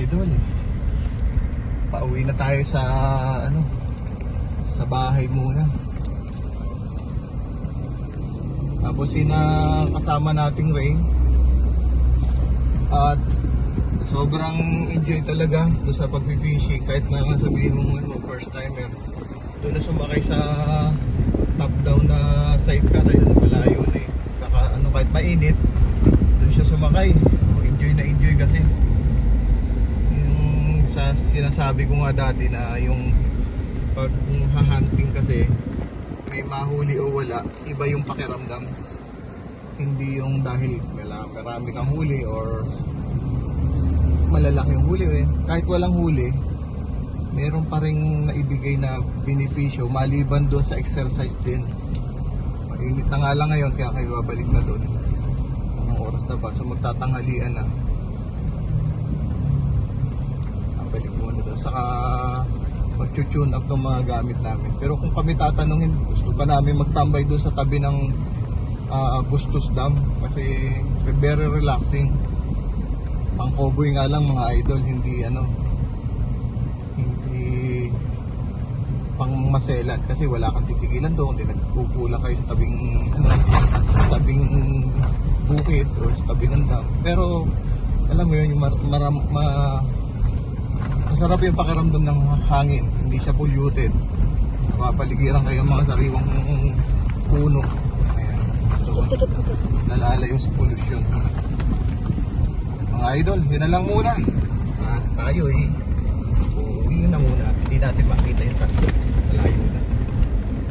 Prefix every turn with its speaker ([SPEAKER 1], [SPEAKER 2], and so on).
[SPEAKER 1] idol. Pauwi na tayo sa sa bahay muna. Tapos kasama nating Ray. At sobrang enjoy talaga doon sa pag-fishing. Kahit na sabihin mo first timer, doon na sumakay sa top down na sidecar. Ayun, malayo na eh. Kahit mainit, doon siya sumakay. Enjoy na enjoy kasi yung sa sinasabi ko nga dati na yung pag hunting kasi may mahuli o wala, iba yung pakiramdam. Hindi yung dahil marami kang huli or malalaki yung huli eh. Kahit walang huli, meron pa rin naibigay na benepisyo maliban doon sa exercise din. Mainit na nga lang ngayon kaya kayo babalik na doon. Anong oras na ba? So magtatanghalian na. Balik muna doon. Saka mag-tune up ng mga gamit namin. Pero kung kami tatanungin, gusto ba namin magtambay doon sa tabi ng Bustos Dam kasi very relaxing. Pang cowboy nga lang mga idol, hindi pang maselan kasi wala kang titigilan doon, hindi nagpupula kayo sa tabing bukid o sa tabi ng dam. Pero alam mo yun, yung masarap yung pakiramdam ng hangin, hindi siya polluted. Napapaligiran kayo mga sariwang puno. Ayan. So, nalalayo sa pollution. Mga idol, yun na lang muna. At tayo uuwi na muna. Hindi natin makita yung tatlo.